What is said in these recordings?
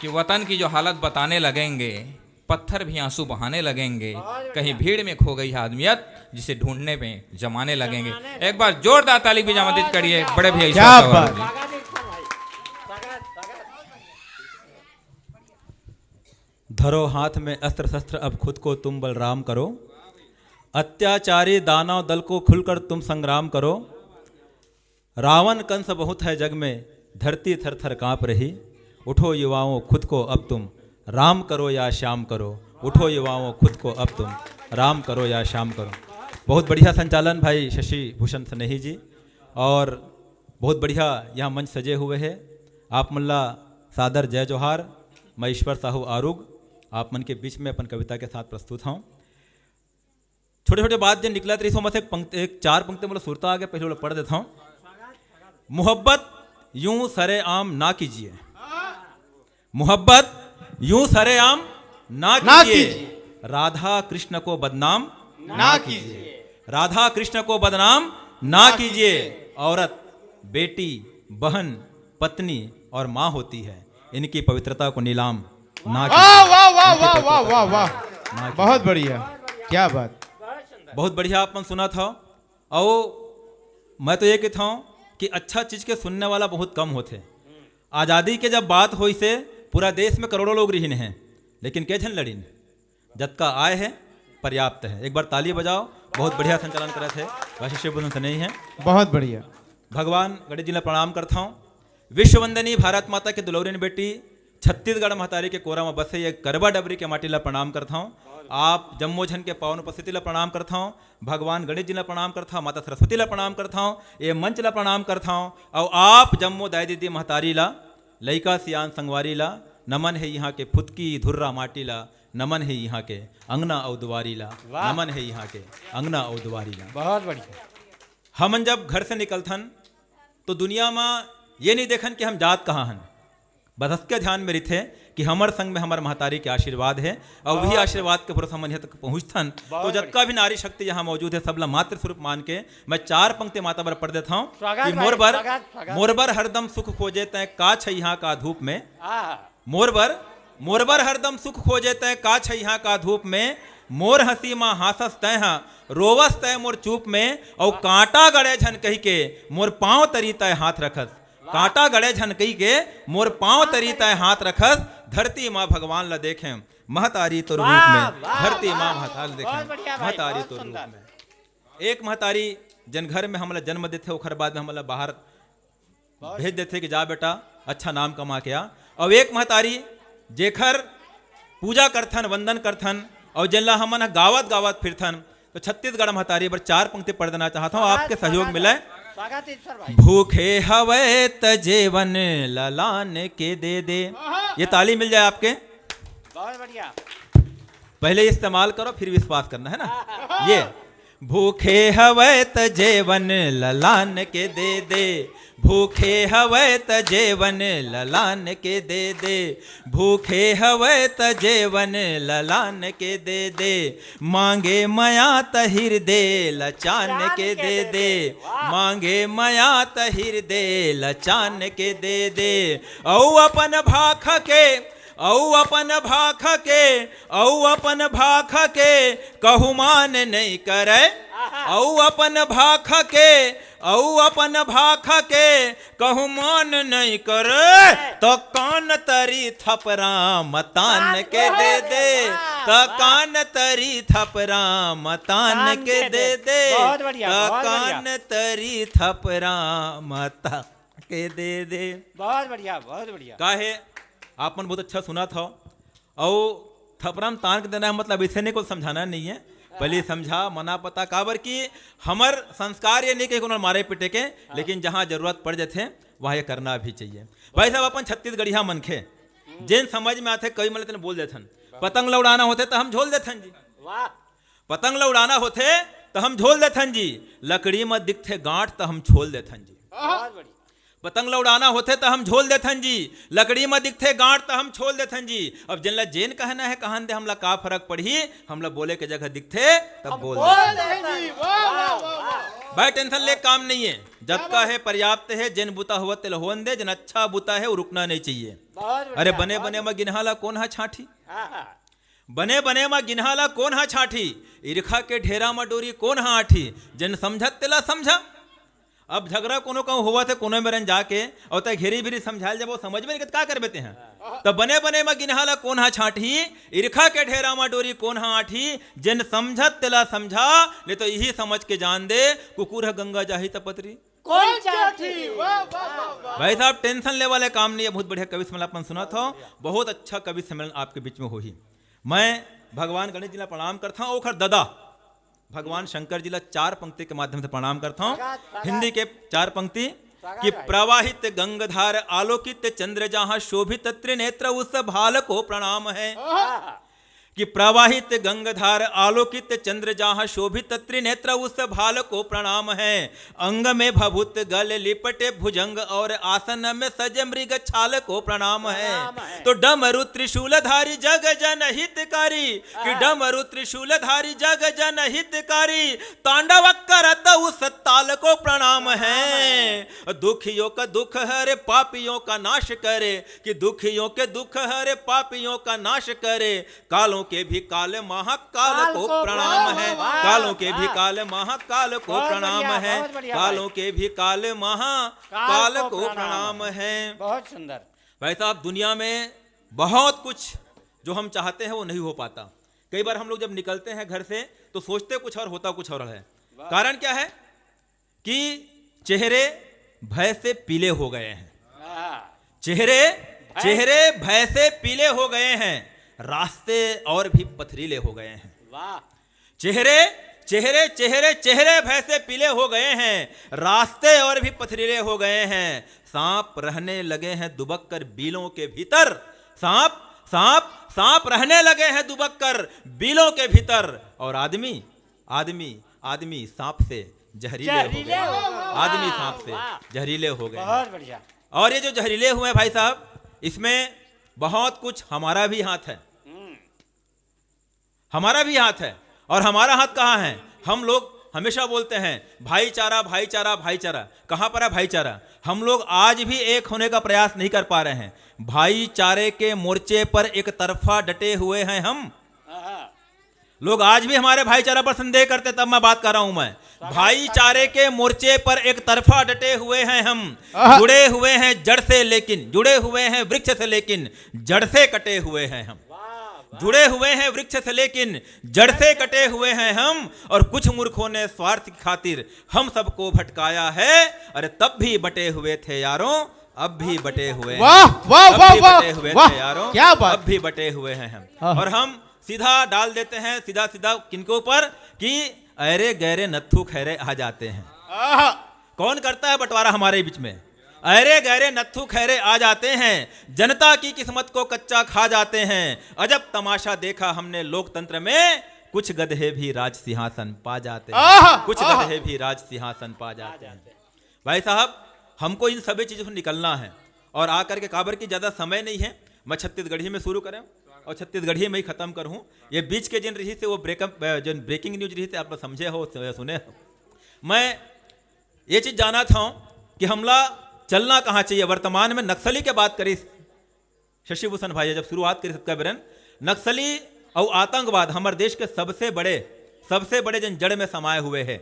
कि वतन की जो हालत बताने लगेंगे, पत्थर भी आंसू बहाने लगेंगे, कहीं भीड़ में खो गई आदमियत जिसे ढूंढने में जमाने लगेंगे। एक बार जोरदार ताली भी आमंत्रित करिए बड़े भैया क्या बात। धरो हाथ में अस्त्र शस्त्र, अब खुद को तुम बलराम करो। अत्याचारी दानव दल को खुलकर तुम संग्राम करो। रावण कंस बहुत है जग में, धरती थर थर कांप रही। उठो युवाओं खुद को अब तुम राम करो या श्याम करो। उठो युवाओं खुद को अब तुम राम करो या श्याम करो। बहुत बढ़िया संचालन भाई शशि भूषण स्नेही जी, और बहुत बढ़िया यहाँ मंच सजे हुए हैं। आप मल्ला सादर जय जोहार। मैं ईश्वर साहू आरुग आप मन के बीच में अपन कविता के साथ प्रस्तुत हूँ। छोटे छोटे बात जब निकला तो में से एक चार पंक्ति मतलब सुरता आगे पहले पढ़ देता हूँ। मोहब्बत यूं सरे आम ना कीजिए, मोहब्बत यूं सरे आम ना कीजिए। राधा कृष्ण को बदनाम ना कीजिए, राधा कृष्ण को बदनाम ना कीजिए। औरत बेटी बहन पत्नी और माँ होती है, इनकी पवित्रता को नीलाम ना वाह वाह वाह वाह वाह वाह वाह, बहुत बढ़िया, क्या बात। बहुत बढ़िया आपने सुना था। और मैं तो ये कहता हूँ कि अच्छा चीज के सुनने वाला बहुत कम होते। आज़ादी के जब बात हुई से पूरा देश में करोड़ों लोग रहीन हैं, लेकिन कैथन लड़ीन जत का आय है पर्याप्त है। एक बार ताली बजाओ। बहुत बढ़िया संचालन करे थे वशिष्ठ भूषण से नहीं है। बहुत बढ़िया। भगवान गणेश जी ने प्रणाम करता हूँ। विश्ववंदनी भारत माता के दुलौरीन बेटी छत्तीसगढ़ महतारी के कोरा में बसे ये करबा डबरी के माटी ला प्रणाम करता हूँ। आप जम्मोझन के पावन उपस्थिति ला प्रणाम करता हूँ। भगवान गणेश जी ला प्रणाम करता हूँ। माता सरस्वती ला प्रणाम करता हूँ। ये मंच ला प्रणाम करता हूँ। और आप जम्मो दाई दीदी महतारी ला लइका सियान संगवारी ला नमन है यहाँ के फुतकी धुर्रा माटी ला। नमन है यहाँ के अंगना और दुआरी ला। नमन है यहाँ के अंगना और दुआरी ला। बहुत बढ़िया। हम जब घर से निकलथन तो दुनिया में ये नहीं देखन कि हम जात कहाँ हन, बस के ध्यान में थे कि हमार संग में हमारे महतारी के आशीर्वाद है। और वही आशीर्वाद के भरोसा मन तक पहुँचथन। तो जतका भी नारी शक्ति यहाँ मौजूद है सबला मातृ स्वरूप मान के मैं चार पंक्ति माता पर पढ़ देता हूँ कि मोरबर हरदम सुख खोजे तय का छै यहाँ का धूप में। मोरबर हरदम सुख खोजे तय का छै यहाँ का धूप में। मोर हंसी माँ हासस तय रोवस तय मोर चूप में। और कांटा गड़े झन कही के मोर पाँव तरी तय हाथ रखस। कांटा गड़े झन कही के मोर पाँव तरी तय हाथ रखस। धरती माँ भगवान ला देखें महतारी तो रूप में। धरती माँ महतारी देखें महतारी तो रूप में। एक महतारी जन घर में हमला जन्म देते ओखर बाद में हमला बाहर भेज देते कि जा बेटा अच्छा नाम कमा के आ। और एक महतारी जेखर पूजा करथन वंदन करथन और जिनला हमन गावत गावत फिरथन। तो छत्तीसगढ़ महतारी पर चार पंक्ति पढ़ देना चाहता हूँ, आपके सहयोग मिले। भूखे हवे त जेवन ललान के दे दे। ये ताली मिल जाए आपके। बहुत बढ़िया। पहले इस्तेमाल करो फिर विश्वास करना है ना। ये भूखे हवे त जेवन ललान के दे दे। भूखे हवे त जेवन ललान के दे दे। भूखे हवे त जेवन ललान के दे दे। मांगे मया त हृदय लचान के दे दे। मांगे मया त हृदय लचान के दे दे। औ अपन भाख के औ अपन भाख के औ अपन भाख के कहु मान नहीं करे। औ अपन भाख के औ अपन भाख के कहु मान नहीं करे। तो कान तरी थपरा मतान के दे दे। तो कान तरी थपरा मतान के दे दे। तो कान तरी थपरा मता के दे दे। बहुत बढ़िया, बहुत बढ़िया। काहे आपने बहुत अच्छा सुना था। और थपराम तान के देना मतलब इसे नहीं को समझाना नहीं है, पहले समझा मना पता काबर की हमर संस्कार ये नहीं कि कोनो मारे पिटे के, लेकिन जहाँ जरूरत पड़ जाते वहाँ ये करना भी चाहिए। भाई साहब अपन छत्तीसगढ़िया मनखे जिन समझ में आते कई मतलब बोल देथन। पतंग लौड़ाना होते तो हम झोल देथन जी। पतंग लौड़ाना होते तो हम झोल देथन जी। लकड़ी में दिखते गांठ तो हम छोल देथन जी। पतंग लौड़ाना होते तो हम झोल देथन जी। लकड़ी में दिखते गांठ तो हम छोल देथन जी। अब जिनला जेन कहना है कहान दे हमला का फर्क पड़ी, हमला बोले के जगह दिखते तब बोल दे। भाई टेंशन ले काम नहीं है, जब का है पर्याप्त है। जिन बुता हुआ तिल होन दे, जिन अच्छा बुता है वो रुकना नहीं चाहिए। अरे बने बने में गिनहाला कौन हा छाठी, बने बने में गिनहाला कौन हा छाठी, ईर्खा के ढेरा में डोरी कौन हा आठी, जन समझत तेला समझा। अब झगड़ा कोनो कहूँ हुआ थे कोनो में जाके और तक घेरी भेरी समझाल जब वो समझ में नहीं क्या कर बेते हैं। तो बने बने में गिनहाला कौन हा छाठी, ईर्खा के ढेरा में डोरी कौन हा आठी, जिन समझत तेला समझा, नहीं तो यही समझ के जान दे कुकुर है गंगा जाही तपतरी कौन चाठी। भाई साहब टेंशन ले वाले काम नहीं है। बहुत बढ़िया कवि सम्मेलन अपन सुना था, बहुत अच्छा कवि सम्मेलन आपके बीच में हो ही। मैं भगवान गणेश जी ला प्रणाम करता हूँ, ओखर दादा भगवान शंकर जी ला 4 पंक्ति के माध्यम से प्रणाम करता हूँ। हिंदी के 4 पंक्ति कि प्रवाहित गंगाधार आलोकित चंद्र जहां शोभित त्रिनेत्र उस भाल को प्रणाम है, कि प्रवाहित गंगाधार आलोकित चंद्र जहां शोभित त्रिनेत्र उस भाल को प्रणाम है। अंग में भभूत गल लिपटे भुजंग और आसन में सजे मृग छाल को प्रणाम है। तो डमरु त्रिशूलधारी जग जन हितकारी, कि डमरु त्रिशूलधारी जग जन हितकारी, तांडव करत उस ताल को प्रणाम है। दुखियों का दुख हरे पापियों का नाश करे, कि दुखियों के दुख हरे पापियों का नाश करे। कालों के भी काल महाकाल को प्रणाम है, कालों के भी काल महाकाल को प्रणाम है, कालों के भी काल महाकाल को प्रणाम है। बहुत सुंदर भाई साहब दुनिया में बहुत कुछ जो हम चाहते हैं वो नहीं हो पाता। कई बार हम लोग जब निकलते हैं घर से तो सोचते कुछ और होता कुछ और है। कारण क्या है कि चेहरे भय से पीले हो गए हैं, चेहरे भय से पीले हो गए हैं, रास्ते और भी पथरीले हो गए हैं। वाह। चेहरे चेहरे चेहरे चेहरे भय से पीले हो गए हैं, रास्ते और भी पथरीले हो गए हैं। सांप रहने लगे हैं दुबक कर बीलों के भीतर, सांप सांप सांप रहने लगे हैं दुबक कर बीलों के भीतर। और आदमी आदमी आदमी सांप से जहरीले हो गए, आदमी सांप से जहरीले हो गए। बहुत बढ़िया। और ये जो जहरीले हुए भाई साहब, इसमें बहुत कुछ हमारा भी हाथ है, हमारा भी हाथ है। और हमारा हाथ कहाँ है? हम लोग हमेशा बोलते हैं भाईचारा भाईचारा भाईचारा। कहाँ पर है भाईचारा? हम लोग आज भी एक होने का प्रयास नहीं कर पा रहे हैं। भाईचारे के मोर्चे पर एक तरफा डटे हुए हैं हम लोग, आज भी हमारे भाईचारा पर संदेह करते। तब मैं बात कर रहा हूं, मैं भाईचारे के मोर्चे पर एक तरफा डटे हुए हैं हम, जुड़े हुए हैं जड़ से, लेकिन जुड़े हुए हैं वृक्ष से, लेकिन जड़ से कटे हुए हैं हम। जुड़े हुए हैं वृक्ष से लेकिन जड़ से कटे हुए हैं हम। और कुछ मूर्खों ने स्वार्थ की खातिर हम सबको भटकाया है। अरे तब भी बटे हुए थे यारों, अब भी बटे हुए हैं। वाह वाह वाह बटे हुए थे यारों, क्या बात। अब भी बटे हुए हैं हम। और हम सीधा डाल देते हैं, सीधा सीधा किनके ऊपर, कि अरे गहरे नत्थु खैरे आ जाते हैं। कौन करता है बंटवारा हमारे बीच में? अरे गहरे नत्थु खैरे आ जाते हैं, जनता की किस्मत को कच्चा खा जाते हैं। अजब तमाशा देखा हमने लोकतंत्र में, कुछ गधे भी राज सिंहासन पा जाते हैं, कुछ गधे भी राज सिंहासन पा जाते हैं। भाई साहब हमको इन सभी चीजों से निकलना है। और आकर के काबर की ज्यादा समय नहीं है, मैं छत्तीसगढ़ी में शुरू करें और छत्तीसगढ़ी में ही खत्म करूं। ये बीच के जिन रही थे वो जो ब्रेकिंग न्यूज रही थे, आप लोग समझे हो, सुने हो। मैं ये चीज जाना था कि हमला चलना कहाँ चाहिए। वर्तमान में नक्सली के बात करी शशि भूषण भाई जब शुरुआत करी सबका बिरन, नक्सली और आतंकवाद हमारे देश के सबसे बड़े जन जड़ में समाये हुए है।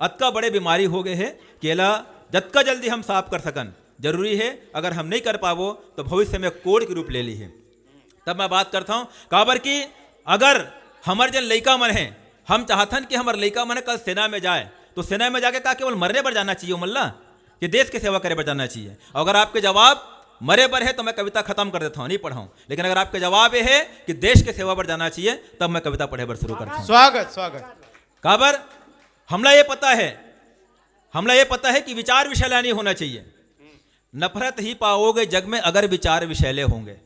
अतका बड़े बीमारी हो गए है केला जतका जल्दी हम साफ कर सकन जरूरी है। अगर हम नहीं कर पावो तो भविष्य में कोड के रूप ले ली है। तब मैं बात करता हूं काबर की अगर हमारे जन लड़का मन है, हम चाहतन कि हमारे लड़का मन कल सेना में जाए, तो सेना में जाके का केवल मरने पर जाना चाहिए मल्ला, कि देश की सेवा करे पर जाना चाहिए। अगर आपके जवाब मरे पर है तो मैं कविता खत्म कर देता हूं, नहीं पढ़ाऊं। लेकिन अगर आपके जवाब ये है कि देश की सेवा पर जाना चाहिए, तब मैं कविता पढ़े पर शुरू करता हूं। स्वागत स्वागत। काबर हमला ये पता है कि विचार विषैला नहीं होना चाहिए। नफरत ही पाओगे जग में अगर विचार विषैले होंगे,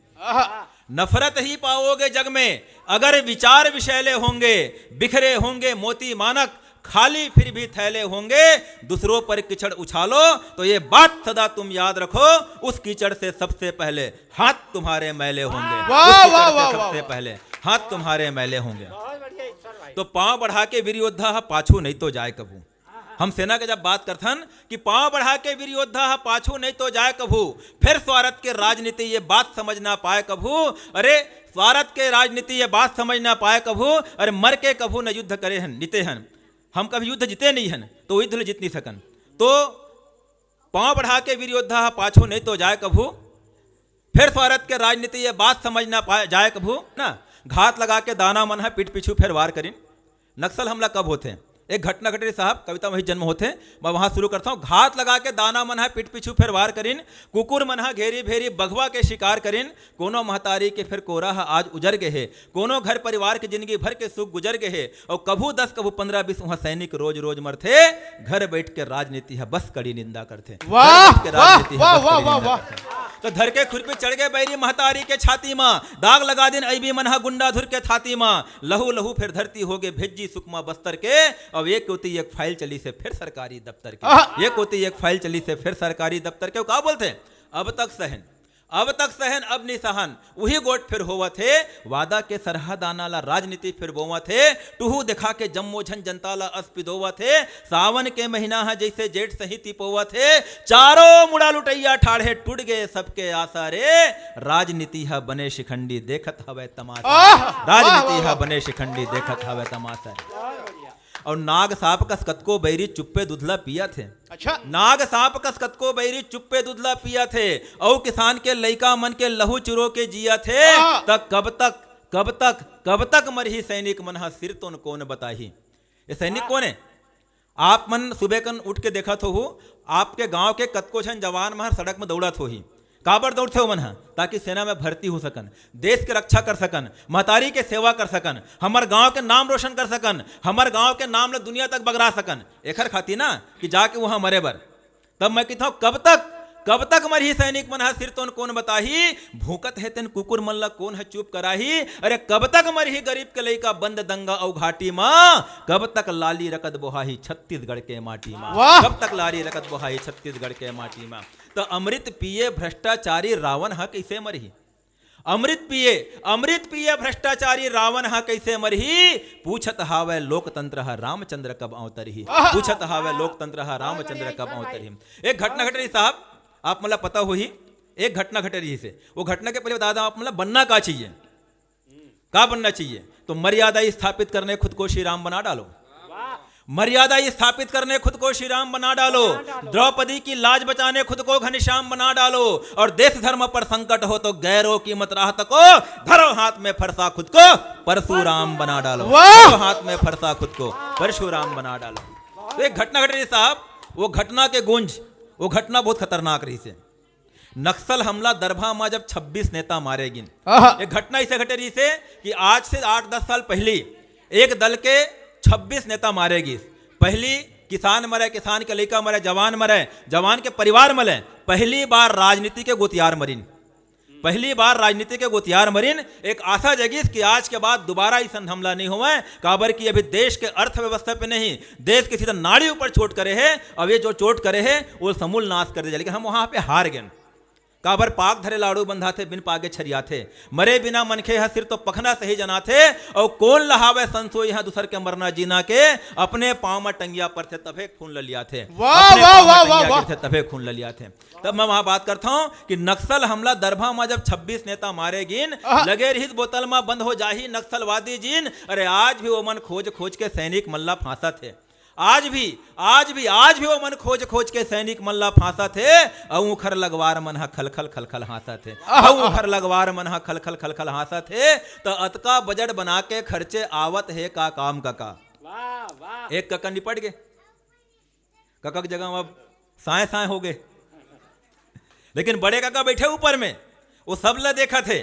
नफरत ही पाओगे जग में अगर विचार विषैले होंगे। बिखरे होंगे मोती मानक, खाली फिर भी थैले होंगे। दूसरों पर कीचड़ उछालो तो ये बात सदा तुम याद रखो, उस कीचड़ से सबसे पहले हाथ तुम्हारे मैले होंगे। वाह वाह वाह। सबसे पहले हाथ तुम्हारे मैले होंगे। तो पांव बढ़ा के वीर योद्धा पाछू नहीं तो जाए कबू। हम सेना के जब बात करथन कि पांव बढ़ा के वीर योद्धा पाछू नहीं तो जाए कभू, फिर स्वार्थ के राजनीति ये बात समझ ना पाए कभू। अरे स्वार्थ के राजनीति ये बात समझ ना पाए कभू, अरे मर के कभू न युद्ध करे हन निते हन। हम कभी युद्ध जीते नहीं हन तो युद्ध जीत नहीं सकन। तो पांव बढ़ा के वीर योद्धा पाछू नहीं तो जाए कभू, फिर स्वार्थ के राजनीति ये बात समझ ना पाए जाए कभू ना। घात लगा के दाना मन है पीठ पीछू फिर वार करिन। नक्सल हमला कब होते हैं? एक घटना घटे साहब, कविता वही जन्म होते, मैं वहां शुरू करता हूं। घात लगा के दाना मन है पीठ पीछू फिर वार करिन, कुकुर मन है घेरी भेरी बघवा के शिकार करिन। कोनो महतारी के फिर कोरा आज उजर गए है, कोनो घर परिवार की जिंदगी भर के सुख गुजर गए है। और कभू 10 कभू 15 20 वहां सैनिक रोज रोज मरथे, घर बैठ के राजनीति है बस कड़ी निंदा करते। तो धर के खुरपी चढ़ गए बैरी महतारी के छाती में, दाग लगा दिन ऐबी मन है गुंडा धुर के छाती में। लहू लहू फिर धरती हो गए भेजी सुकमा बस्तर के। अब एक होती एक फाइल चली से फिर सरकारी दफ्तर के, एक होती एक फाइल चली से फिर सरकारी दफ्तर के। क्या बोलते हैं? अब तक सहन अब निसहन वही गोट फिर होवा थे। वादा के सरहद आनाला राजनीति फिर बोवा थे, टूहू दिखा के जम्मो झन जनताला अस्पिदोवा थे। सावन के महीना है जैसे जेठ सही तिपोवा थे, चारों मुड़ा लुटैया ठाड़े टूट गए सबके आशा रे। राजनीति है बने शिखंडी देखत हवे तमाशा, राजनीति है बने शिखंडी देखत हवे तमाशा। और नाग सांप कस कतको बैरी चुप्पे दुधला पिया थे। अच्छा, नाग सांप कस कतको बैरी चुप्पे दुधला पिया थे। और किसान के लइका मन के लहू चुरो के जिया थे। तक कब तक मरही सैनिक मन हा सिर तो कौन बताही। ये सैनिक कौन है? आप मन सुबह कन उठ के देखा तो हो, आपके गांव के कतको छन जवान महर सड़क में दौड़त हो ही। काबर दौड़ते हो मन है? ताकि सेना में भर्ती हो सकन, देश के रक्षा कर सकन, महतारी के सेवा कर सकन, हमार गांव के नाम रोशन कर सकन, हमार गांव के नाम ले दुनिया तक बगरा सकन। एखर खाती ना कि जाके वहां मरे बर। तब मैं कहता हूं कब तक मरही सैनिक मन है सिर तो कौन बताही। भूकत है तेन कुकुर मन ला कौन है चुप कराही। अरे कब तक मरही गरीब के लइका बंद दंगा औ घाटी मां। कब तक लाली रकत बोहाही छत्तीसगढ़ के माटी मां, कब तक लाली रकत बोहाही छत्तीसगढ़ के माटी मां। तो अमृत पिए भ्रष्टाचारी रावण हा कैसे मरही। अमृत पिए भ्रष्टाचारी रावण हा कैसे मरही। पूछत हावे लोकतंत्र हा रामचंद्र कब अवतरही, पूछत हावे लोकतंत्र हा रामचंद्र कब अवतरही। एक घटना घट रही साहब, आप मतलब पता हो ही, एक घटना घट रही से। वो घटना के पहले बता दो आप मतलब बनना क्या चाहिए, क्या बनना चाहिए। तो मर्यादा स्थापित करने खुद को श्री राम बना डालो, मर्यादा स्थापित करने खुद को श्री राम बना डालो। द्रौपदी की लाज बचाने खुद को घनश्याम बना डालो। और देश धर्म पर संकट हो तो गैरों की मत राहत को धरो हाथ में फरसा खुद को परशुराम बना डालो, धरो हाथ में फरसा खुद को परशुराम बना डालो। तो एक घटना घट रही साहब, वो घटना के गुंज, वो घटना बहुत खतरनाक रही से। नक्सल हमला दरभा में जब 26 नेता मारे गिन। एक घटना इसे घटे रही से कि आज से 8-10 साल पहले एक दल के 26 नेता मारेगी। पहली किसान मरे, किसान के लड़का मरे, जवान मरे, जवान के परिवार मरे। पहली बार राजनीति के गोतियार मरीन, पहली बार राजनीति के गोतियार मरीन। एक आशा जगी कि आज के बाद दोबारा ऐसा हमला नहीं हुआ है। काबर की अभी देश के अर्थव्यवस्था पे नहीं, देश के सीधा नाड़ी ऊपर चोट करे है। अब ये जो चोट करे है वो समूल नाश कर दे। लेकिन हम वहां पे हार गए। काबर पाक धरे लाड़ू बंधा थे, बिन पागे छरिया थे, मरे बिना मनखे है सिर तो पखना सही जना थे। और कौन लहावे संसो यहाँ दूसर के मरना जीना के, अपने पाँव में टंगिया पर थे तभे खून ल लिया थे, तभे खून ल लिया थे। तब मैं वहां बात करता हूं कि नक्सल हमला दरभा में जब 26 नेता मारे गिन, लगे रही बोतल में बंद हो जाही नक्सलवादी जीन। अरे आज भी वो मन खोज खोज के सैनिक मल्ला फांसा थे, आज भी वो मन खोज खोज के सैनिक मल्ला फांसा थे। औखर लगवार मन हा खलखल खलखल हासा थे, औखर लगवार मन हा खलखल खलखल हासा थे। तो अतका बजट बना के खर्चे आवत है का काम काका। एक कक्का निपट गए, कक्का की जगह अब साए साए हो गए। लेकिन बड़े काका बैठे ऊपर में, वो सब ल देखा थे।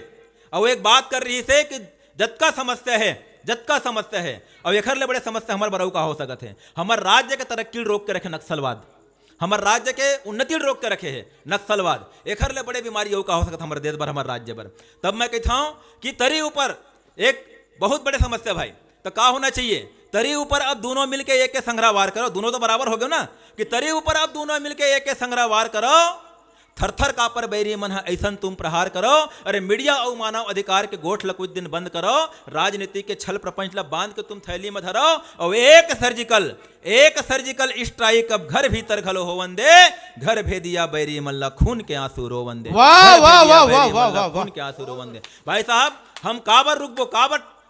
और एक बात कर रही थे कि जतका समस्या है, जतका समस्या है, और एखर ले बड़े समस्या हमारे बराऊ का हो सकत है। हमारे राज्य के तरक्की रोक के रखे नक्सलवाद, हमारे राज्य के उन्नति रोक के रखे है नक्सलवाद। एखर ले बड़े बीमारी का हो सकता हमारे देश भर, हमारे राज्य भर। तब मैं कहता हूं कि तरी ऊपर एक बहुत बड़े समस्या भाई, तो क्या होना चाहिए, तरी ऊपर अब दोनों मिलके एक के संग्रह वार करो। दोनों तो बराबर हो गए ना, कि तरी ऊपर अब दोनों मिलके एक के संग्रह वार करो। थरथर का पर बैरी मन है ऐसन तुम प्रहार करो। अरे मीडिया और मानव अधिकार के गोठ ला कुछ दिन बंद करो, राजनीति के छल प्रपंच ला बांध के तुम थैली में धरो, और एक सर्जिकल स्ट्राइक अब घर भीतर घलो होवन दे, घर भेदिया बैरी मल्ला खून के आंसू रोवन दे। वाह, वाह, वाह, वाह, बैरी वाह, मल्ला वाह, खून के आंसू रोवन दे। भाई साहब हम काबर रुकबो,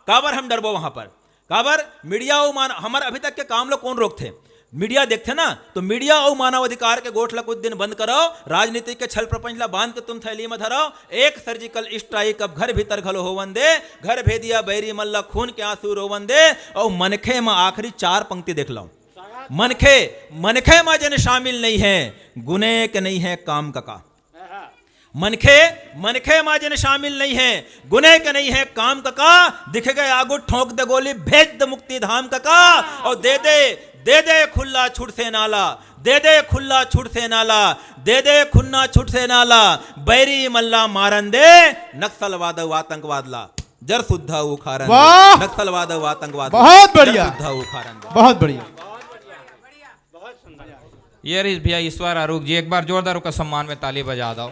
काबर हम डरबो वहां पर, काबर मीडिया और मान हमारे अभी तक के काम लोग कौन रोकते? मीडिया देखते ना, तो मीडिया और मानव अधिकार के गोठ ला कुछ दिन बंद करो, राजनीति के छल प्रपंच ला बांध के तुम थैली में धरो, एक सर्जिकल स्ट्राइक अब घर भीतर घलो होवन दे, घर भेदिया बैरी मल्ला खून के आंसू रोवन दे। और मनखे में आखिरी 4 पंक्ति देख लो, मनखे में जन शामिल नहीं है, गुने के नहीं है काम का। मनखे माजन शामिल नहीं है, गुने के नहीं है काम का, दिख गए आगू ठोक दे गोली, भेज दे मुक्ति धाम का, और दे दे खुला छुट से नाला, दे दे खुला छुट से नाला, दे दे खुन्ना छुट से नाला, बैरी मल्ला मारन दे, नक्सलवाद आतंकवाद ला जर सुद्धा उखारन दे, नक्सलवाद आतंकवाद बहुत बढ़िया, सुद्धा उखारन दे। बहुत बढ़िया। ये भैया ईश्वर आरूख जी, एक बार जोरदार का सम्मान में ताली बजा दो।